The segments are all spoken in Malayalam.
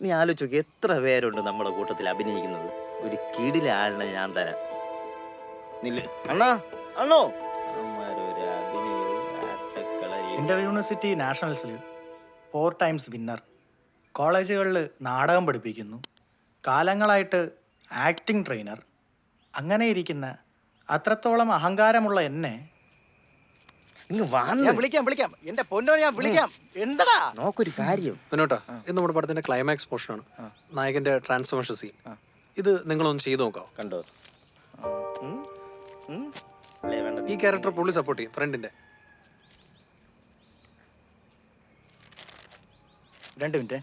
നീ ആലോചിച്ച് നോക്കി, എത്ര പേരുണ്ട് നമ്മുടെ കൂട്ടത്തിൽ അഭിനയിക്കുന്നത്. ഒരു കിടില ആളിനെ ഞാൻ തരാം. നില്ല് അണ്ണാ, അണ്ണോ. അവന്മാരൊരു അഭിനയവും ആട്ടക്കളരിയും. ഇന്റർ യൂണിവേഴ്സിറ്റി നാഷണൽസിൽ 4 ടൈംസ് വിന്നർ, കോളേജുകളിൽ നാടകം പഠിപ്പിക്കുന്നു, കാലങ്ങളായിട്ട് ആക്ടിംഗ് ട്രെയിനർ. അങ്ങനെ ഇരിക്കുന്ന അത്രത്തോളം അഹങ്കാരമുള്ള എന്നെ ഇങ്ങ് വന്ന് ഞാൻ വിളിക്കാം എന്റെ പൊന്നോ, ഞാൻ വിളിക്കാം. എന്തടാ നോക്കൊരു കാര്യം. മുന്നോട്ടാ, ഇത് നമ്മുടെ പടത്തിന്റെ ക്ലൈമാക്സ് പോർഷനാണ്. നായകന്റെ ട്രാൻസ്ഫോർമേഷൻ സീൻ. ഇത് നിങ്ങളൊന്ന് ചെയ്തു നോക്കാവോ? കണ്ടോ? അല്ലേ വേണ്ടത്. ഈ ക്യാരക്ടർ പുള്ളി സപ്പോർട്ട് ചെയ്യും, ഫ്രണ്ടിന്റെ. 2 മിനിറ്റ്.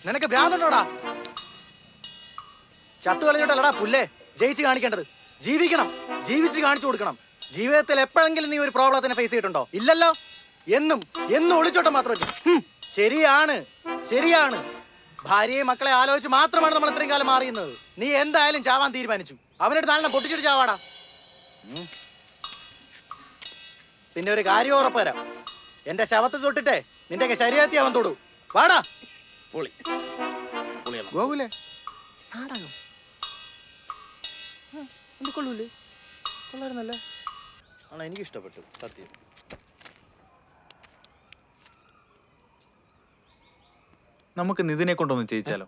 നിനക്ക് ഭ്രാന്തണ്ടോടാ? ചത്തു കളഞ്ഞിട്ടല്ലടാ പുല്ലേ ജയിച്ച് കാണിക്കേണ്ടത്. ജീവിക്കണം, ജീവിച്ച് കാണിച്ചു കൊടുക്കണം. ജീവിതത്തിൽ എപ്പോഴെങ്കിലും നീ ഒരു പ്രോബ്ലത്തിനെ ഫേസ് ചെയ്തിട്ടുണ്ടോ? ഇല്ലല്ലോ. എന്നും ഒളിച്ചോട്ടം മാത്രമല്ല. ശരിയാണ്. ഭാര്യയെ മക്കളെ ആലോചിച്ച് മാത്രമാണ് നമ്മൾ ഇത്രയും കാലം മാറിയുന്നത്. നീ എന്തായാലും ചാവാൻ തീരുമാനിച്ചു. അവനോട് നാളെ പൊട്ടിച്ചിട്ട് ചാവാടാ. പിന്നെ ഒരു കാര്യം ഉറപ്പ് തരാം, എന്റെ ശവത്തെ തൊട്ടിട്ടേ നിന്റെ ശരീരത്തിൽ അവൻ തൊടൂ. വാടാ. പൊളി ഗോകുലേ നാടകം കൊള്ളൂലേ? കൊള്ളായിരുന്നല്ലേ? ആണോ? എനിക്ക് ഇഷ്ടപ്പെട്ടു സത്യം. നമുക്ക് നിതിനെ കൊണ്ടൊന്ന് ചെയ്യിച്ചാലോ?